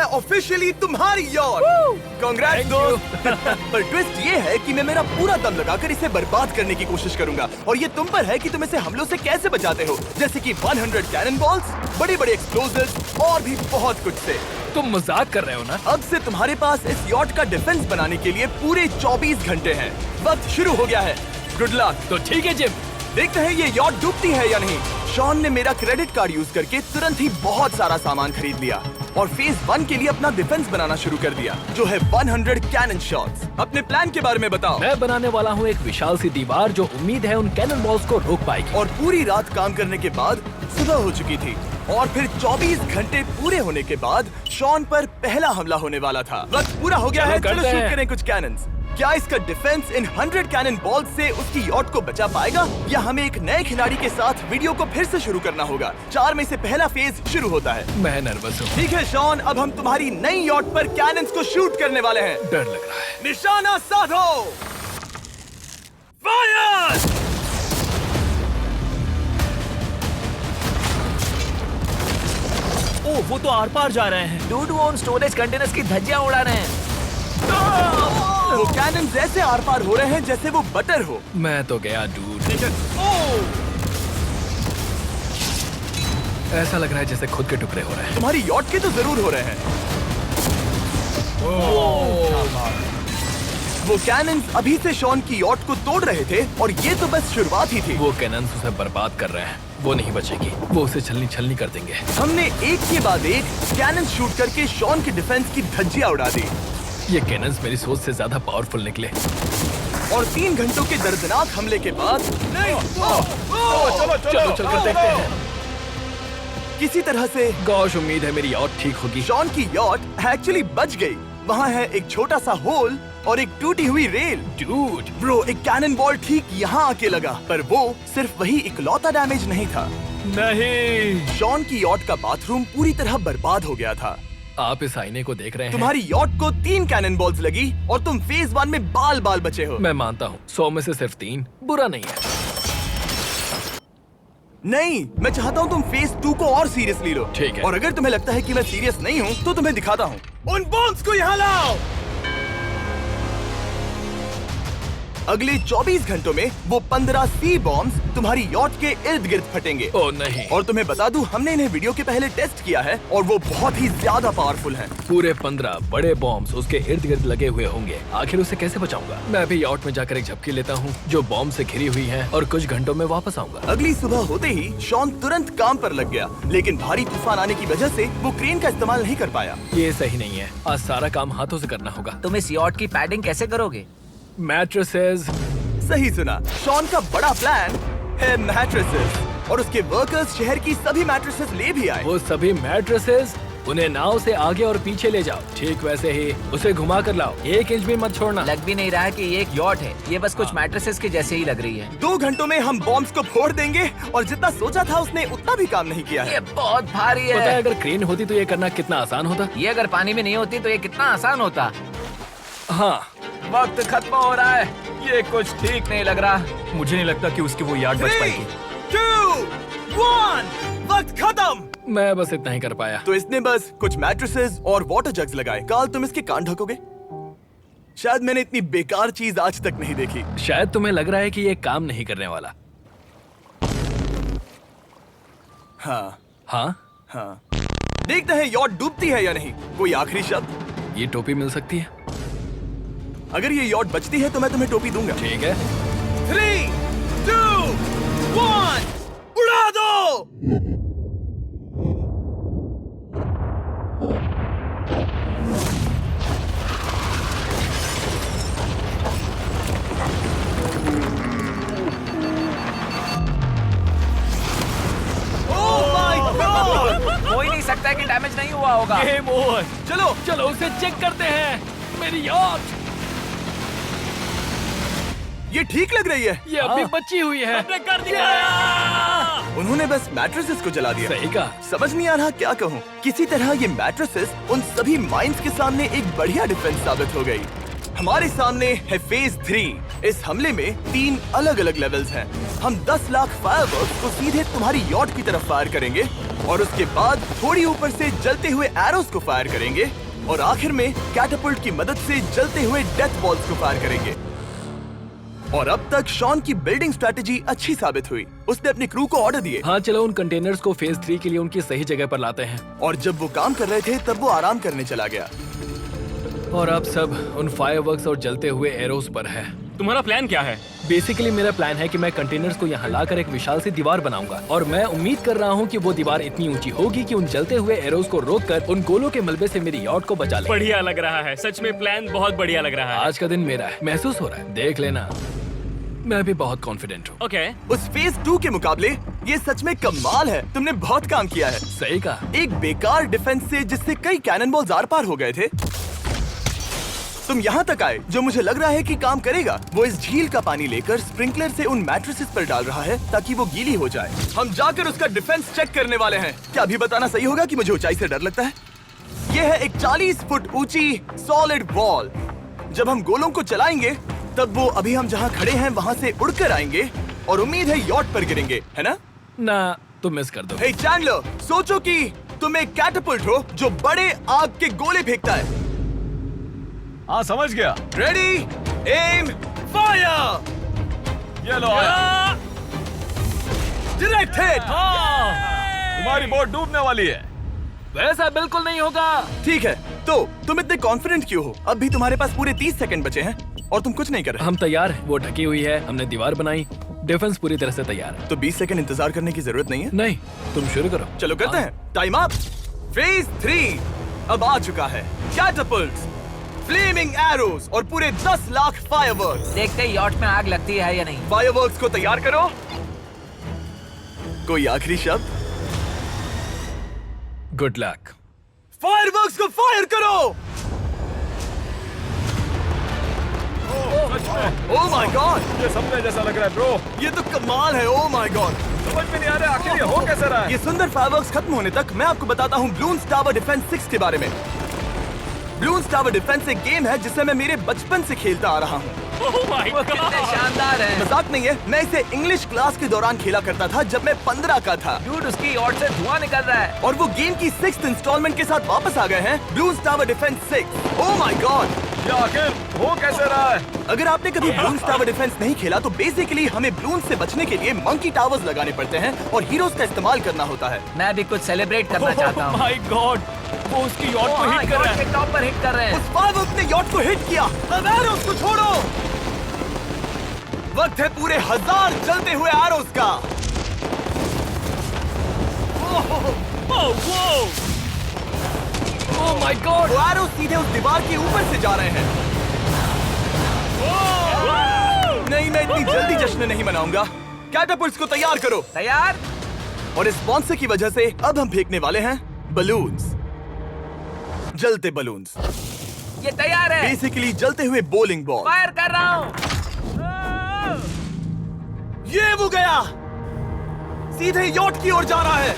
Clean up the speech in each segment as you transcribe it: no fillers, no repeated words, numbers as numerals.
Officially तुम्हारी yacht. Congrats दोस्त। पर ट्विस्ट ये है कि मैं मेरा पूरा दम लगाकर इसे बर्बाद करने की कोशिश करूंगा और ये तुम पर है कि तुम इसे हमलों से कैसे बचाते हो, जैसे कि 100 कैनन बॉल्स, बड़े-बड़े एक्सप्लोजिव्स और भी बहुत कुछ से। तुम मजाक कर रहे हो ना? अब से तुम्हारे पास इस यॉट का डिफेंस बनाने के लिए पूरे 24 घंटे हैं। वक्त शुरू हो गया है। Good luck. तो ठीक है जिम, देखते हैं ये यॉट डूबती है या नहीं। शॉन ने मेरा क्रेडिट कार्ड यूज करके तुरंत ही बहुत सारा सामान खरीद लिया और फेज 1 के लिए अपना डिफेंस बनाना शुरू कर दिया, जो है 100 कैनन शॉट्स। अपने प्लान के बारे में बताओ। मैं बनाने वाला हूँ एक विशाल सी दीवार जो उम्मीद है उन कैनन बॉल्स को रोक पाएगी। और पूरी रात काम करने के बाद सुबह हो चुकी थी और फिर 24 घंटे पूरे होने के बाद शॉन पर पहला हमला होने वाला था। वक्त पूरा हो गया है, चलो शूट करें कुछ कैनन्स। क्या इसका डिफेंस इन 100 कैनन बॉल्स से उसकी यॉट को बचा पाएगा या हमें एक नए खिलाड़ी के साथ वीडियो को फिर से शुरू करना होगा? 4 में से पहला फेज शुरू होता है। मैं नर्वस हूँ। ठीक है शॉन, अब हम तुम्हारी नई यॉट पर कैनन्स को शूट करने वाले हैं। डर लग रहा है। निशाना साधो। फायर! ओह, वो तो आर पार जा रहे हैं। डूड, वो उन स्टोरेज कंटेनर्स की धज्जियां उड़ा रहे हैं। वो कैनन्स ऐसे आर पार हो रहे हैं जैसे वो बटर हो। मैं तो गया डूड। ऐसा लग रहा है जैसे खुद के टुकड़े हो रहे हैं। तुम्हारी यॉट के तो जरूर हो रहे हैं। वो कैनन्स अभी से शॉन की यॉट को तोड़ रहे थे और ये तो बस शुरुआत ही थी। वो कैनन्स उसे बर्बाद कर रहे हैं। वो नहीं बचेगी। वो उसे छलनी छलनी कर देंगे। हमने एक के बाद एक कैनन शूट करके शॉन की डिफेंस की धज्जियां उड़ा दी। ये कैनन्स मेरी सोच से ज्यादा पावरफुल निकले। और 3 घंटों के दर्दनाक हमले के बाद चलो चलकर देखते हैं। किसी तरह से गॉश, उम्मीद है मेरी यॉट ठीक होगी। शॉन की यॉट एक्चुअली बच गई। वहाँ है एक छोटा सा होल और एक टूटी हुई रेल। डूड ब्रो, एक कैनन बॉल ठीक यहाँ आके लगा, पर वो सिर्फ वही इकलौता डैमेज नहीं था। नहीं, शॉन की यॉट का बाथरूम पूरी तरह बर्बाद हो गया था। आप इस आईने को देख रहे हैं। तुम्हारी यॉट को 3 कैनन बॉल्स लगी और तुम फेज 1 में बाल बाल बचे हो। मैं मानता हूँ 100 में से सिर्फ 3 बुरा नहीं है। नहीं, मैं चाहता हूँ तुम फेज 2 को और सीरियसली लो। ठीक है। और अगर तुम्हें लगता है कि मैं सीरियस नहीं हूँ तो तुम्हें दिखाता हूँ। उन बॉम्ब्स को यहाँ लाओ। अगले 24 घंटों में वो 15 सी बॉम्ब्स तुम्हारी यॉट के इर्द गिर्द फटेंगे। ओह नहीं। और तुम्हें बता दूं, हमने इन्हें वीडियो के पहले टेस्ट किया है और वो बहुत ही ज्यादा पावरफुल हैं। पूरे 15 बड़े बॉम्ब्स उसके इर्द गिर्द लगे हुए होंगे। आखिर उसे कैसे बचाऊंगा? मैं भी यॉट में जाकर एक झपकी लेता हूँ जो बॉम्ब से घिरी हुई है और कुछ घंटों में वापस आऊंगा। अगली सुबह होते ही शॉन तुरंत काम पर लग गया, लेकिन भारी तूफान आने की वजह से वो क्रेन का इस्तेमाल नहीं कर पाया। ये सही नहीं है। आज सारा काम हाथों से करना होगा। तुम इस यॉट की पैडिंग कैसे करोगे? मैट्रेसेस। सही सुना, शॉन का बड़ा प्लान है मैट्रेसेस और उसके वर्कर्स शहर की सभी मैट्रेसेस ले भी आए। वो सभी मैट्रेसेस उन्हें नाव से आगे और पीछे ले जाओ। ठीक वैसे ही उसे घुमा कर लाओ। 1 इंच भी मत छोड़ना। लग भी नहीं रहा है कि ये एक यॉट है। ये बस कुछ मैट्रेसेस के जैसे ही लग रही है। 2 घंटों में हम बॉम्ब्स को फोड़ देंगे और जितना सोचा था उसने उतना भी काम नहीं किया है। ये बहुत भारी पता है है। अगर क्रेन होती तो ये करना कितना आसान होता। ये अगर पानी में नहीं होती तो ये कितना आसान होता। हाँ, वक्त खत्म हो रहा है। ये कुछ ठीक नहीं लग रहा। मुझे नहीं लगता कि उसकी वो याद बच 3, पाएगी। 2, 1, वक्त खत्म। मैं बस इतना ही कर पाया। तो इसने बस कुछ मैट्रेसेस और वाटर जग्स लगाए। काल, तुम इसके कान ढकोगे? शायद मैंने इतनी बेकार चीज आज तक नहीं देखी। शायद तुम्हें लग रहा है कि ये काम नहीं करने वाला। हाँ हाँ, हाँ, देखते हैं यॉट डूबती है या नहीं। कोई आखिरी शब्द? ये टोपी मिल सकती है। अगर ये यॉट बचती है तो मैं तुम्हें टोपी दूंगा। ठीक है। 3, 2, 1, उड़ा दो। हो ही नहीं सकता कि डैमेज नहीं हुआ होगा। Game over. चलो चलो उसे चेक करते हैं। मेरी यॉट ये ठीक लग रही है। ये अभी बची हुई है। हमने कर दिया। उन्होंने बस मैट्रेसेस को जला दिया। सही कहा। समझ नहीं आ रहा क्या कहूँ। किसी तरह ये मैट्रेसेस उन सभी माइंस के सामने एक बढ़िया डिफेंस साबित हो गई। हमारे सामने है फेज 3। इस हमले में 3 अलग अलग लेवल्स हैं। हम 10 लाख फायरवर्क्स को सीधे तुम्हारी यॉट की तरफ फायर करेंगे और उसके बाद थोड़ी ऊपर से जलते हुए एरोस को फायर करेंगे और आखिर में कैटापल्ट की मदद से जलते हुए डेथ बॉल्स को फायर करेंगे। और अब तक शॉन की बिल्डिंग स्ट्रेटेजी अच्छी साबित हुई। उसने अपने क्रू को ऑर्डर दिए। हाँ चलो उन कंटेनर्स को फेज 3 के लिए उनकी सही जगह पर लाते हैं। और जब वो काम कर रहे थे तब वो आराम करने चला गया। और अब सब उन फायरवर्क्स और जलते हुए एरोस पर है। तुम्हारा प्लान क्या है? बेसिकली मेरा प्लान है कि मैं कंटेनर्स को यहाँ लाकर एक विशाल सी दीवार बनाऊंगा और मैं उम्मीद कर रहा हूँ कि वो दीवार इतनी ऊंची होगी कि उन जलते हुए एरोस को रोककर उन गोलों के मलबे से मेरी यॉट को बचा ले। बढ़िया लग रहा है, सच में प्लान बहुत बढ़िया लग रहा है। आज का दिन मेरा है, महसूस हो रहा है, देख लेना। मैं भी बहुत कॉन्फिडेंट हूँ। ओके। उस फेज 2 के मुकाबले ये सच में कमाल है। तुमने बहुत काम किया है। सही कहा। एक बेकार डिफेंस से जिससे कई कैनन बॉल्स आर पार हो गए थे, तुम यहाँ तक आए। जो मुझे लग रहा है कि काम करेगा वो इस झील का पानी लेकर स्प्रिंकलर से उन मैट्रेसेस पर डाल रहा है ताकि वो गीली हो जाए। हम जाकर उसका डिफेंस चेक करने वाले हैं। क्या अभी बताना सही होगा कि मुझे ऊंचाई से डर लगता है? ये है एक 40 फुट ऊंची सॉलिड वॉल। जब हम गोलों को चलाएंगे तब वो अभी हम जहाँ खड़े हैं वहाँ से उड़कर आएंगे और उम्मीद है यॉट पर गिरेंगे, है ना? ना तुम मिस कर दो। हे चैंडलर, सोचो कि तुम एक कैटापल्ट हो जो बड़े आग के गोले फेंकता है। हाँ समझ गया। Ready, aim, fire. ये लो आया। Direct hit. तुम्हारी बोट डूबने वाली है। वैसा बिल्कुल नहीं होगा। ठीक है, तो तुम इतने कॉन्फिडेंट क्यों हो? अब भी तुम्हारे पास पूरे 30 सेकंड बचे हैं और तुम कुछ नहीं कर रहे। हम तैयार हैं। वो ढकी हुई है, हमने दीवार बनाई, डिफेंस पूरी तरह से तैयार है। तो 20 सेकंड इंतजार करने की जरूरत नहीं है। नहीं, तुम शुरू करो। चलो करते हैं। Time up. फेज 3 अब आ चुका है। कैटापल्ट्स, फ्लेमिंग एरोस और पूरे 10 लाख फायरवर्क्स। देखते ही यॉट में आग लगती है या नहीं। फायरवर्क्स को तैयार करो। कोई आखिरी शब्द? Good luck. फायरवर्क्स को फायर करो। ओह माय गॉड, ये सपने जैसा लग रहा है ब्रो। ये तो कमाल है। ओह माय गॉड, समझ में नहीं आ रहा आखिर ये हो कैसे रहा है। ये सुंदर फायरवर्क्स खत्म होने तक मैं आपको बताता हूँ ब्लून्स टावर डिफेंस 6 के बारे में। ब्लून्स टावर डिफेंस एक गेम है जिसे मैं मेरे बचपन से खेलता आ रहा हूँ। Oh my वो कितने God! शानदार है। मजाक नहीं है, मैं इसे इंग्लिश क्लास के दौरान खेला करता था जब मैं 15 का था। डूड उसकी यॉट से धुआं निकल रहा है। और वो गेम की 6th इंस्टॉलमेंट के साथ वापस आ गए हैं, balloons tower defence 6। Oh my God, ये आखिर हो कैसे रहा है। अगर आपने कभी ब्लून्स टावर डिफेंस नहीं खेला तो बेसिकली हमें ब्लून्स से बचने के लिए मंकी टावर्स लगाने पड़ते हैं और हीरोज का इस्तेमाल करना होता है। मैं भी कुछ सेलिब्रेट करना चाहता Oh हूँ। my God! वो उसकी यॉट को हिट कर रहा यॉट है। के टॉप पर हिट कर रहे हैं। उस फायरवर्क ने यॉट को हिट किया। अब एरोस को छोड़ो। वक्त है पूरे 1000 जलते हुए एरोस का। Oh my God. वो एरोस सीधे उस दीवार के ऊपर से जा रहे हैं। नहीं, मैं इतनी जल्दी जश्न नहीं मनाऊंगा। कैटापल्ट्स को तैयार करो। तैयार। और इस स्पॉन्सर की वजह से अब हम फेंकने वाले हैं बलून्स, जलते बलून्स। ये तैयार है। बेसिकली जलते हुए बोलिंग बॉल। फायर कर रहा हूँ। ये वो गया, सीधे यॉट की ओर जा रहा है।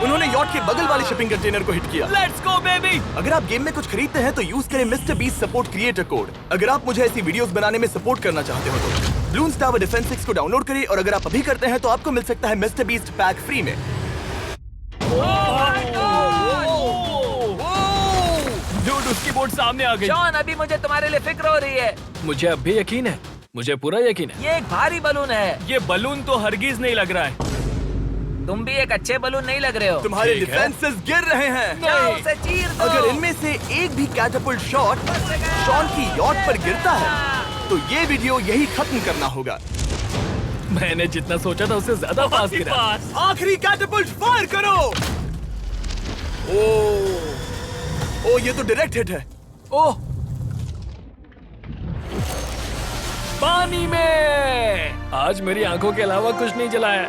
उन्होंने यॉट के बगल वाले शिपिंग कंटेनर को हिट किया। Let's go baby! अगर आप गेम में कुछ खरीदते हैं तो यूज करें mister beast support creator code. अगर आप मुझे ऐसी वीडियोस बनाने में सपोर्ट करना चाहते हो तो ब्लून्स टावर डिफेंस 6 को डाउनलोड करें और अगर आप अभी करते हैं तो आपको मिल सकता है मिस्टर बीस्ट पैक फ्री में। Dude, उसकी बोट सामने आ गई। जॉन, अभी मुझे तुम्हारे लिए फिक्र हो रही है। मुझे अब भी यकीन है, मुझे पूरा यकीन है। ये एक भारी बलून है। ये बलून तो हरगिज नहीं लग रहा है। तुम भी एक अच्छे बलून नहीं लग रहे हो। तुम्हारे ठीक है। डिफेंसेस गिर रहे हैं। जाओ उसे चीर दो। अगर इनमें से एक भी कैटापल्ट शॉट शॉन की यॉट पर गिरता है तो ये वीडियो यही खत्म करना होगा। मैंने जितना सोचा था उससे ज्यादा फास्ट गिरा। पास। आखिरी कैटापल्ट फायर करो। ओ ये तो डायरेक्ट हिट है। ओह, पानी में। आज मेरी आंखों के अलावा कुछ नहीं जला है।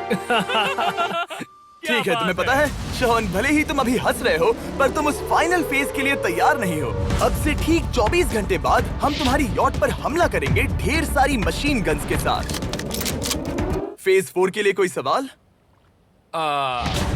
ठीक है, तुम्हें पता है शॉन, भले ही तुम अभी हंस रहे हो पर तुम उस फाइनल फेज के लिए तैयार नहीं हो। अब से ठीक 24 घंटे बाद हम तुम्हारी यॉट पर हमला करेंगे ढेर सारी मशीन गन्स के साथ। फेज 4 के लिए कोई सवाल?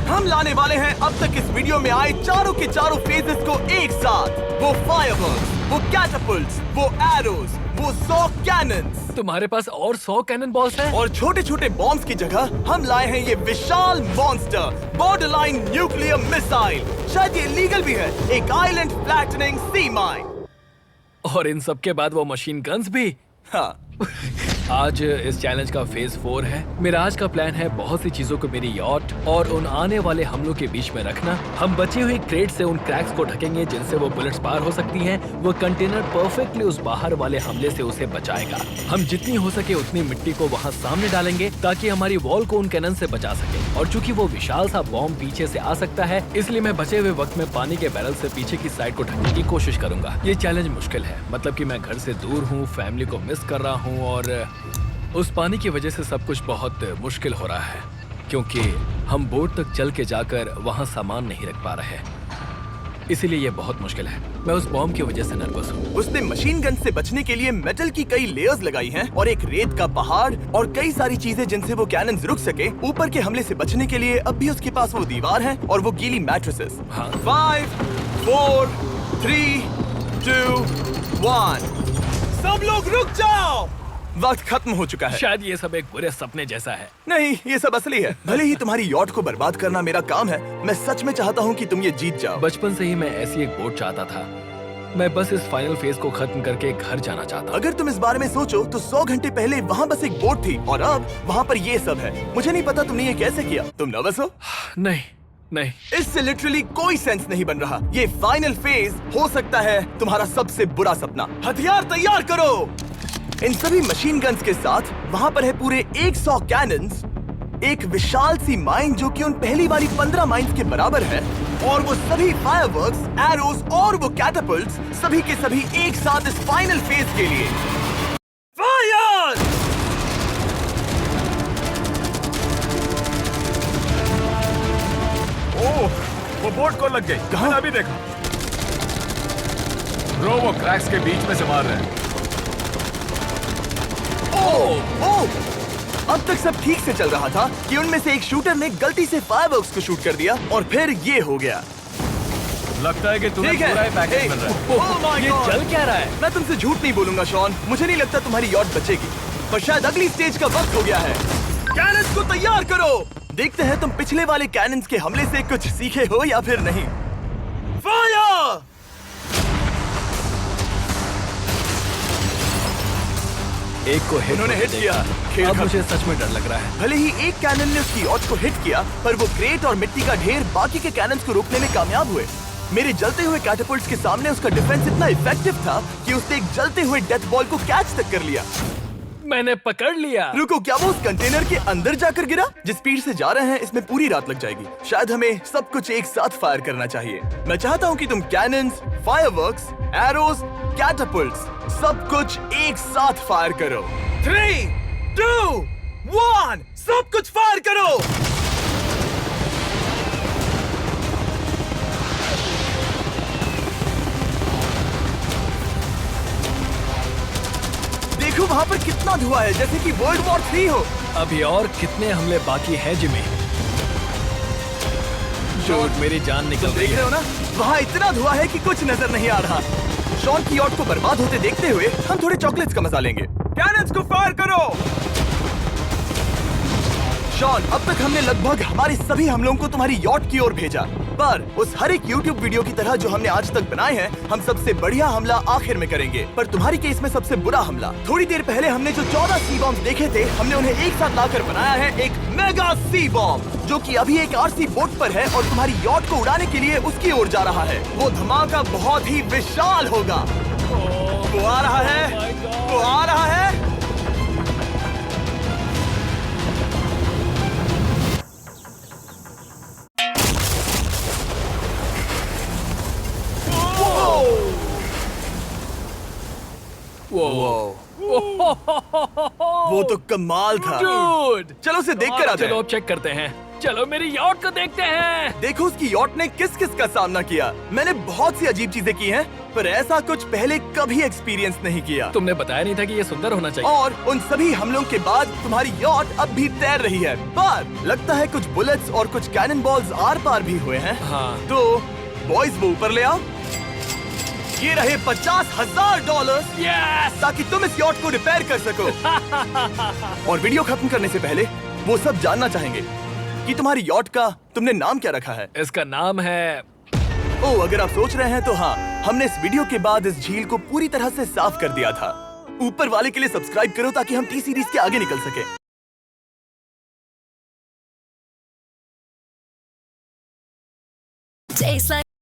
हम लाने वाले हैं अब तक इस वीडियो में आए चारों के चारों फेजेस को एक साथ। वो फायरवर्क्स, वो कैटapults, वो एरोज, वो 100 कैनन्स। तुम्हारे पास और 100 कैनन बॉल्स हैं? और छोटे छोटे बॉम्ब्स की जगह हम लाए हैं ये विशाल मॉन्स्टर, बॉर्डरलाइन न्यूक्लियर मिसाइल। शायद ये लीगल भी है, एक आइलैंड फ्लैटनिंग सी माइन। और इन सब के बाद वो मशीन गन्स भी। हाँ, आज इस चैलेंज का फेज 4 है। मेरा आज का प्लान है बहुत सी चीजों को मेरी यॉट और उन आने वाले हमलों के बीच में रखना। हम बचे हुए क्रेट से उन क्रैक्स को ढकेंगे जिनसे वो बुलेट्स पार हो सकती हैं। वो कंटेनर परफेक्टली उस बाहर वाले हमले से उसे बचाएगा। हम जितनी हो सके उतनी मिट्टी को वहाँ सामने डालेंगे ताकि हमारी वॉल को उन कैनन से बचा सके। और चूंकि वो विशाल सा बॉम्ब पीछे से आ सकता है, इसलिए मैं बचे हुए वक्त में पानी के बैरल से पीछे की साइड को ढकने की कोशिश करूंगा। ये चैलेंज मुश्किल है, मतलब कि मैं घर से दूर हूँ, फैमिली को मिस कर रहा हूँ और उस पानी की वजह से सब कुछ बहुत मुश्किल हो रहा है, क्योंकि हम बोट तक चल के जाकर वहाँ सामान नहीं रख पा रहे। इसीलिए ये बहुत मुश्किल है। मैं उस बॉम्ब की वजह से नर्वस हूँ। उसने मशीन गन से बचने के लिए मेटल की कई लेयर्स लगाई हैं और एक रेत का पहाड़ और कई सारी चीजें जिनसे वो कैनन्स रुक सके। ऊपर के हमले से बचने के लिए अब भी उसके पास वो दीवार है और वो गीली मैट्रेसेस। हाँ। 5, 4, 3, 2, 1। सब लोग रुक जाओ, वक्त खत्म हो चुका है। शायद ये सब एक बुरे सपने जैसा है। नहीं, ये सब असली है। भले ही तुम्हारी यॉट को बर्बाद करना मेरा काम है, मैं सच में चाहता हूँ कि तुम ये जीत जाओ। बचपन से ही मैं ऐसी एक बोट चाहता था। मैं बस इस फाइनल फेज को खत्म करके घर जाना चाहता हूँ। अगर तुम इस बारे में सोचो तो 100 घंटे पहले वहाँ बस एक बोट थी और अब वहाँ पर ये सब है। मुझे नहीं पता तुमने ये कैसे किया। तुम नर्वस हो? नहीं नहीं, इससे लिटरली कोई सेंस नहीं बन रहा। ये फाइनल फेज हो सकता है तुम्हारा सबसे बुरा सपना। हथियार तैयार करो। इन सभी मशीन गन्स के साथ वहाँ पर है पूरे 100 कैनन्स, एक विशाल सी माइन जो कि उन पहली वाली 15 माइन्स के बराबर है, और वो सभी फायरवर्क्स, एरोज और वो कैटapults सभी के सभी एक साथ इस फाइनल फेज के लिए। फायर! ओह, वो बोट को लग गई। कहाँ? मैंने अभी देखा। ब्रो, वो क्रैक्स के बीच में से मार रहे हैं। ओह! अब तक सब ठीक से चल रहा था कि उनमें से एक शूटर ने गलती से फायरवर्क्स को शूट कर दिया और फिर ये हो गया। लगता है कि तुम्हें ठीक है। पूरा ही पैकेज Hey, मिल रहा है। oh my ये God! चल क्या रहा है? मैं तुमसे झूठ नहीं बोलूंगा शॉन, मुझे नहीं लगता तुम्हारी यॉट बचेगी, पर शायद अगली स्टेज का वक्त हो गया है। कैनन्स को तैयार करो। देखते हैं तुम पिछले वाले कैनन्स के हमले से कुछ सीखे हो या फिर नहीं। फायर! एक को हिट उन्होंने हिट किया। खेल अब खत्म। मुझे सच में डर लग रहा है। भले ही एक कैनन ने उसकी यॉट को हिट किया, पर वो क्रेट और मिट्टी का ढेर बाकी के कैनन्स को रोकने में कामयाब हुए। मेरे जलते हुए कैटapults के सामने उसका डिफेंस इतना इफेक्टिव था कि उसने एक जलते हुए डेथ बॉल को कैच तक कर लिया। मैंने पकड़ लिया। रुको, क्या वो उस कंटेनर के अंदर जाकर गिरा? जिस स्पीड से जा रहे हैं इसमें पूरी रात लग जाएगी। शायद हमें सब कुछ एक साथ फायर करना चाहिए। मैं चाहता हूँ कि तुम कैनन्स, फायरवर्क्स, एरोज, कैटapults सब कुछ एक साथ फायर करो। 3, 2, 1, सब कुछ फायर करो। देखो वहाँ पर कितना धुआं है, जैसे कि वर्ल्ड वॉर 3 हो। अभी और कितने हमले बाकी हैं जिमी? शूट, मेरी जान निकल तुम रही देख रहे है। हो ना, वहाँ इतना धुआं है कि कुछ नजर नहीं आ रहा। शॉन की यॉट को बर्बाद होते देखते हुए हम थोड़े चॉकलेट्स का मजा लेंगे। कैनन्स को फायर करो। शॉन, अब तक हमने लगभग हमारे सभी हमलों को तुम्हारी यॉट की ओर भेजा, पर उस हर एक YouTube वीडियो की तरह जो हमने आज तक बनाए हैं, हम सबसे बढ़िया हमला आखिर में करेंगे। पर तुम्हारी केस में सबसे बुरा हमला। थोड़ी देर पहले हमने जो 14 सी बॉम्ब देखे थे, हमने उन्हें एक साथ लाकर बनाया है एक मेगा सी बॉम्ब, जो कि अभी एक RC बोट पर है और तुम्हारी यॉट को उड़ाने के लिए उसकी ओर जा रहा है। वो धमाका बहुत ही विशाल होगा। वो आ रहा है, वो आ रहा है। वो तो कमाल था। Dude! चलो उसे देख कर आते चलो हैं। अब चेक करते हैं। चलो मेरी यॉट को देखते हैं। देखो उसकी यॉट ने किस किस का सामना किया। मैंने बहुत सी अजीब चीजें की हैं, पर ऐसा कुछ पहले कभी एक्सपीरियंस नहीं किया। तुमने बताया नहीं था कि ये सुंदर होना चाहिए। और उन सभी हमलों के बाद तुम्हारी यॉट अब भी तैर रही है, पर लगता है कुछ बुलेट्स और कुछ कैनन बॉल्स आर पार भी हुए हैं। हाँ। तो बॉयज वो ऊपर ले आओ। ये रहे $50,000 यस! ताकि तुम इस यॉट को रिपेयर कर सको। और वीडियो खत्म करने से पहले वो सब जानना चाहेंगे कि तुम्हारी यॉट का तुमने नाम क्या रखा है। इसका नाम है ओह, अगर आप सोच रहे हैं तो हाँ, हमने इस वीडियो के बाद इस झील को पूरी तरह से साफ कर दिया था। ऊपर वाले के लिए सब्सक्राइब करो ताकि हम टी सीरीज के आगे निकल सके। Tastes like